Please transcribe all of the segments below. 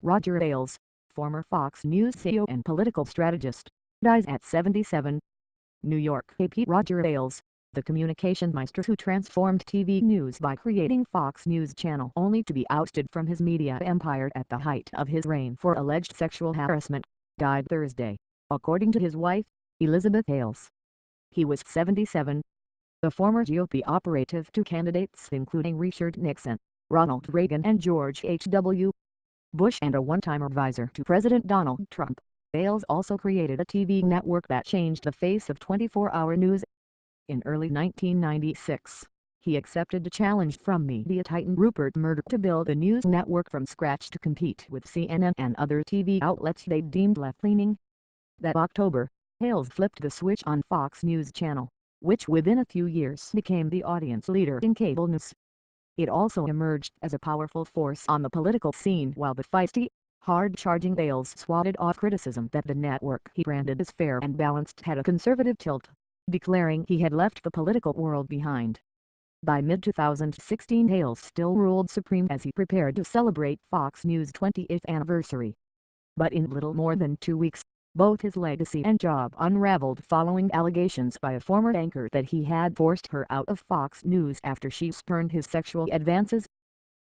Roger Ailes, former Fox News CEO and political strategist, dies at 77. New York AP. Roger Ailes, the communication maestro who transformed TV news by creating Fox News Channel only to be ousted from his media empire at the height of his reign for alleged sexual harassment, died Thursday, according to his wife, Elizabeth Ailes. He was 77. The former GOP operative to candidates including Richard Nixon, Ronald Reagan and George H.W. Bush and a one-time advisor to President Donald Trump, Ailes also created a TV network that changed the face of 24-hour news. In early 1996, he accepted a challenge from media titan Rupert Murdoch to build a news network from scratch to compete with CNN and other TV outlets they deemed left-leaning. That October, Ailes flipped the switch on Fox News Channel, which within a few years became the audience leader in cable news. It also emerged as a powerful force on the political scene while the feisty, hard-charging Ailes swatted off criticism that the network he branded as fair and balanced had a conservative tilt, declaring he had left the political world behind. By mid-2016 Ailes still ruled supreme as he prepared to celebrate Fox News' 20th anniversary. But in little more than 2 weeks, both his legacy and job unraveled following allegations by a former anchor that he had forced her out of Fox News after she spurned his sexual advances.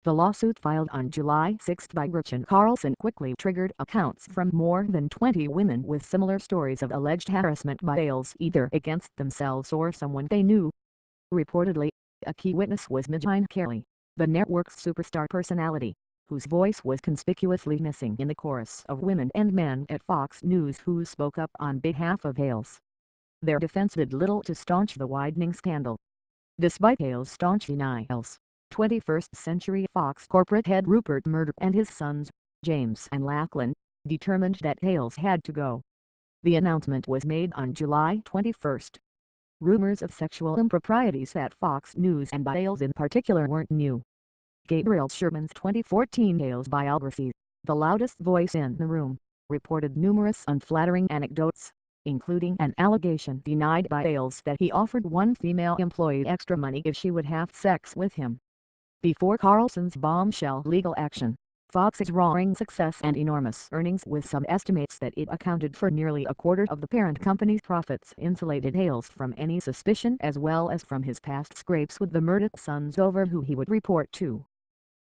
The lawsuit filed on July 6 by Gretchen Carlson quickly triggered accounts from more than 20 women with similar stories of alleged harassment by Ailes either against themselves or someone they knew. Reportedly, a key witness was Megyn Kelly, the network's superstar personality, whose voice was conspicuously missing in the chorus of women and men at Fox News who spoke up on behalf of Ailes. Their defense did little to staunch the widening scandal. Despite Ailes' staunch denials, 21st Century Fox corporate head Rupert Murdoch and his sons, James and Lachlan, determined that Ailes had to go. The announcement was made on July 21. Rumors of sexual improprieties at Fox News and by Ailes in particular weren't new. Gabriel Sherman's 2014 Ailes biography, The Loudest Voice in the Room, reported numerous unflattering anecdotes, including an allegation denied by Ailes that he offered one female employee extra money if she would have sex with him. Before Carlson's bombshell legal action, Fox's roaring success and enormous earnings, with some estimates that it accounted for nearly a quarter of the parent company's profits, insulated Ailes from any suspicion as well as from his past scrapes with the Murdoch sons over who he would report to.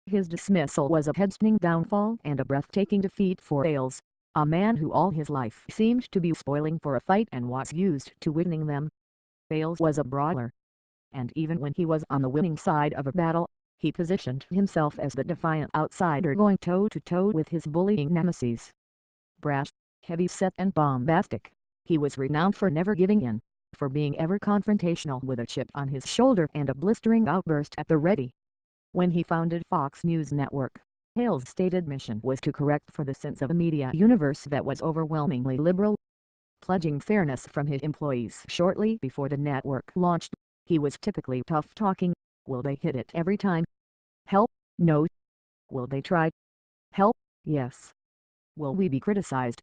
His dismissal was a head-spinning downfall and a breathtaking defeat for Ailes, a man who all his life seemed to be spoiling for a fight and was used to winning them. Ailes was a brawler, and even when he was on the winning side of a battle, he positioned himself as the defiant outsider going toe-to-toe with his bullying nemesis. Brash, heavy-set and bombastic, he was renowned for never giving in, for being ever confrontational with a chip on his shoulder and a blistering outburst at the ready. When he founded Fox News Network, Ailes' stated mission was to correct for the sins of a media universe that was overwhelmingly liberal. Pledging fairness from his employees shortly before the network launched, he was typically tough-talking. Will they hit it every time? Help, no. Will they try? Help, yes. Will we be criticized?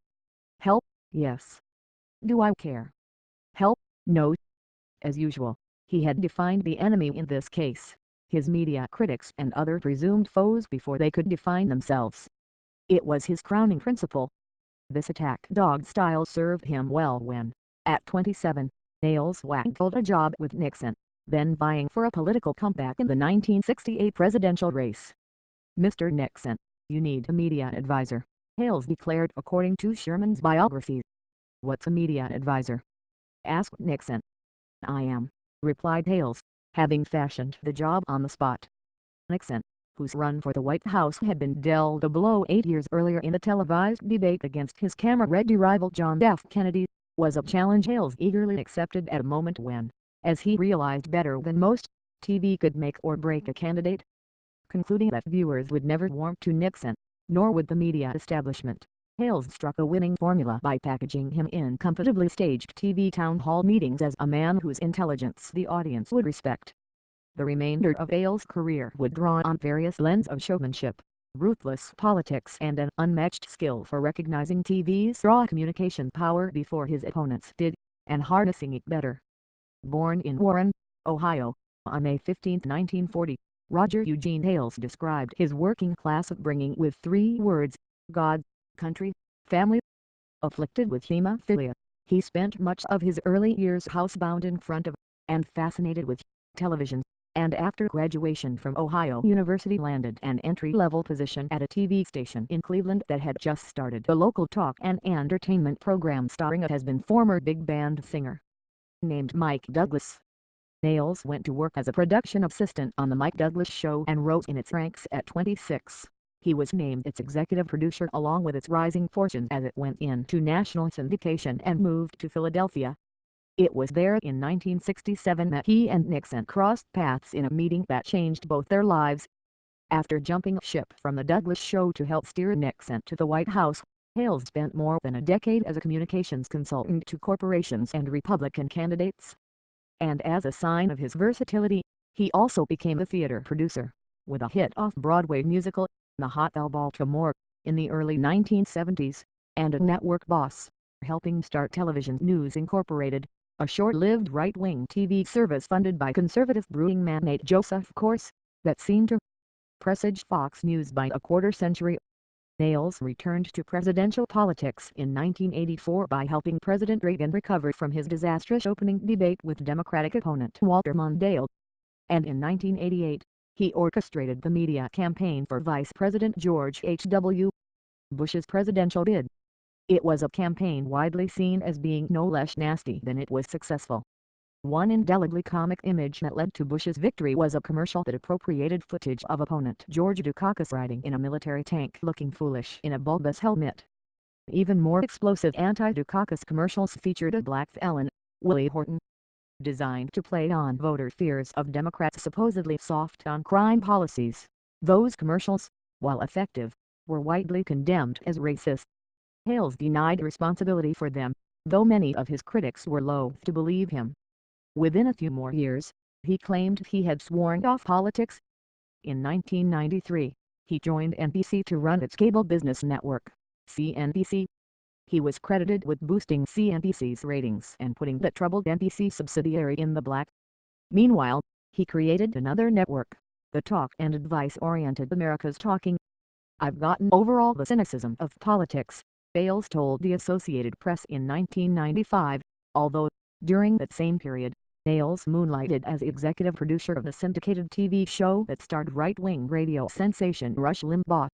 Help, yes. Do I care? Help, no. As usual, he had defined the enemy in this case, his media critics and other presumed foes, before they could define themselves. It was his crowning principle. This attack dog style served him well when, at 27, Ailes waggled a job with Nixon, then vying for a political comeback in the 1968 presidential race. "Mr. Nixon, you need a media advisor," Ailes declared according to Sherman's biography. "What's a media advisor?" asked Nixon. "I am," replied Ailes, having fashioned the job on the spot. Nixon, whose run for the White House had been dealt a blow 8 years earlier in a televised debate against his camera-ready rival John F. Kennedy, was a challenge Ailes eagerly accepted at a moment when, as he realized better than most, TV could make or break a candidate. Concluding that viewers would never warm to Nixon, nor would the media establishment, Ailes struck a winning formula by packaging him in comfortably staged TV town hall meetings as a man whose intelligence the audience would respect. The remainder of Ailes' career would draw on various lenses of showmanship, ruthless politics and an unmatched skill for recognizing TV's raw communication power before his opponents did, and harnessing it better. Born in Warren, Ohio, on May 15, 1940, Roger Eugene Ailes described his working class upbringing with 3 words: God, country, family. Afflicted with hemophilia, he spent much of his early years housebound in front of, and fascinated with, television, and after graduation from Ohio University landed an entry-level position at a TV station in Cleveland that had just started a local talk and entertainment program starring a has-been former big band singer named Mike Douglas. Ailes went to work as a production assistant on The Mike Douglas Show and rose in its ranks at 26. He was named its executive producer along with its rising fortunes as it went into national syndication and moved to Philadelphia. It was there in 1967 that he and Nixon crossed paths in a meeting that changed both their lives. After jumping ship from The Douglas Show to help steer Nixon to the White House, Ailes spent more than a decade as a communications consultant to corporations and Republican candidates. And as a sign of his versatility, he also became a theater producer, with a hit off-Broadway musical, The Hotel Baltimore, in the early 1970s, and a network boss, helping start Television News Incorporated, a short-lived right-wing TV service funded by conservative brewing magnate Joseph Corse, that seemed to presage Fox News by a quarter-century. Ailes returned to presidential politics in 1984 by helping President Reagan recover from his disastrous opening debate with Democratic opponent Walter Mondale. And in 1988, he orchestrated the media campaign for Vice President George H.W. Bush's presidential bid. It was a campaign widely seen as being no less nasty than it was successful. One indelibly comic image that led to Bush's victory was a commercial that appropriated footage of opponent George Dukakis riding in a military tank looking foolish in a bulbous helmet. Even more explosive anti-Dukakis commercials featured a black felon, Willie Horton, designed to play on voter fears of Democrats' supposedly soft on-crime policies. Those commercials, while effective, were widely condemned as racist. Ailes denied responsibility for them, though many of his critics were loath to believe him. Within a few more years, he claimed he had sworn off politics. In 1993, he joined NBC to run its cable business network, CNBC. He was credited with boosting CNBC's ratings and putting the troubled NBC subsidiary in the black. Meanwhile, he created another network, the talk and advice-oriented America's Talking. "I've gotten over all the cynicism of politics," Ailes told the Associated Press in 1995, although, during that same period, Ailes moonlighted as executive producer of the syndicated TV show that starred right-wing radio sensation Rush Limbaugh.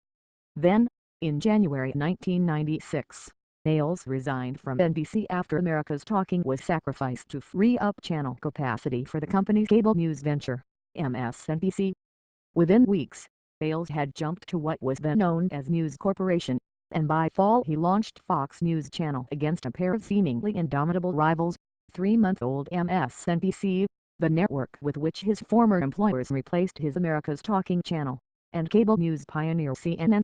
Then, in January 1996, Ailes resigned from NBC after America's Talking was sacrificed to free up channel capacity for the company's cable news venture, MSNBC. Within weeks, Ailes had jumped to what was then known as News Corporation, and by fall he launched Fox News Channel against a pair of seemingly indomitable rivals, 3-month-old MSNBC, the network with which his former employers replaced his America's Talking channel, and cable news pioneer CNN.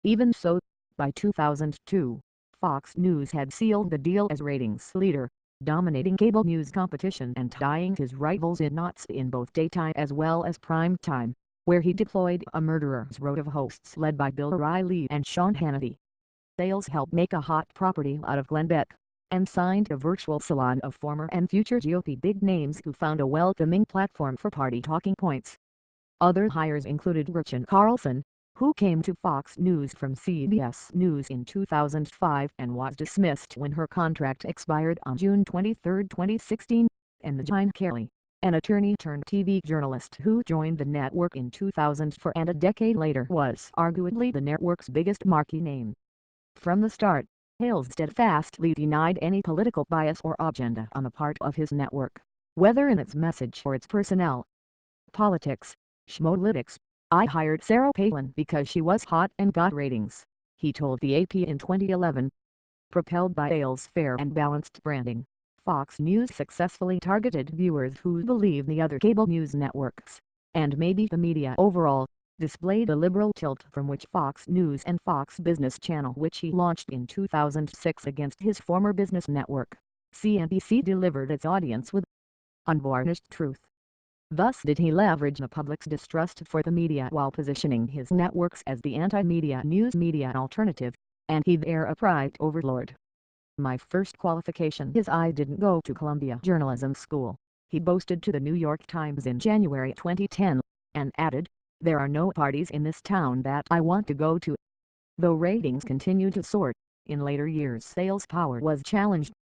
Even so, by 2002, Fox News had sealed the deal as ratings leader, dominating cable news competition and tying his rivals in knots in both daytime as well as prime time, where he deployed a murderer's row of hosts led by Bill O'Reilly and Sean Hannity. Ailes helped make a hot property out of Glenn Beck, and signed a virtual salon of former and future GOP big names who found a welcoming platform for party talking points. Other hires included Gretchen Carlson, who came to Fox News from CBS News in 2005 and was dismissed when her contract expired on June 23, 2016, and John Kelly, an attorney-turned-TV journalist who joined the network in 2004 and a decade later was arguably the network's biggest marquee name. From the start, Ailes steadfastly denied any political bias or agenda on the part of his network, whether in its message or its personnel. Politics, schmolytics. "I hired Sarah Palin because she was hot and got ratings," he told the AP in 2011. Propelled by Ailes' fair and balanced branding, Fox News successfully targeted viewers who believe the other cable news networks, and maybe the media overall, displayed a liberal tilt from which Fox News and Fox Business Channel, which he launched in 2006 against his former business network, CNBC, delivered its audience with unvarnished truth. Thus did he leverage the public's distrust for the media while positioning his networks as the anti-media news media alternative, and he there a pride overlord. "My first qualification is I didn't go to Columbia Journalism School," he boasted to the New York Times in January 2010, and added, "There are no parties in this town that I want to go to." Though ratings continued to soar, in later years Ailes' power was challenged.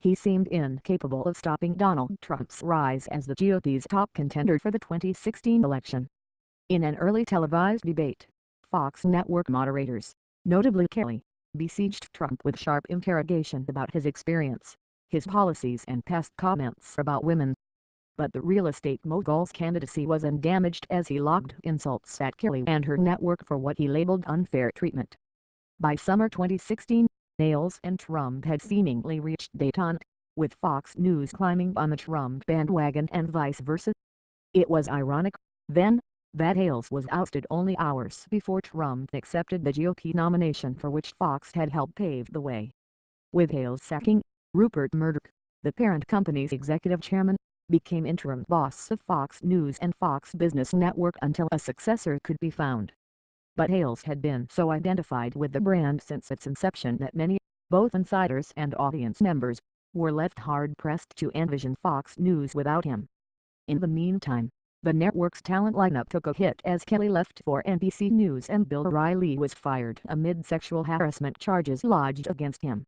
He seemed incapable of stopping Donald Trump's rise as the GOP's top contender for the 2016 election. In an early televised debate, Fox network moderators, notably Kelly, besieged Trump with sharp interrogation about his experience, his policies and past comments about women. But the real estate mogul's candidacy was undamaged as he lobbed insults at Kelly and her network for what he labeled unfair treatment. By summer 2016, Ailes and Trump had seemingly reached détente, with Fox News climbing on the Trump bandwagon and vice versa. It was ironic, then, that Ailes was ousted only hours before Trump accepted the GOP nomination for which Fox had helped pave the way. With Ailes sacking, Rupert Murdoch, the parent company's executive chairman, became interim boss of Fox News and Fox Business Network until a successor could be found. But Ailes had been so identified with the brand since its inception that many, both insiders and audience members, were left hard-pressed to envision Fox News without him. In the meantime, the network's talent lineup took a hit as Kelly left for NBC News and Bill O'Reilly was fired amid sexual harassment charges lodged against him.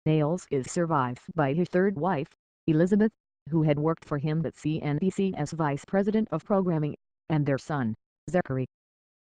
Ailes is survived by his third wife, Elizabeth, who had worked for him at CNBC as vice president of programming, and their son, Zachary.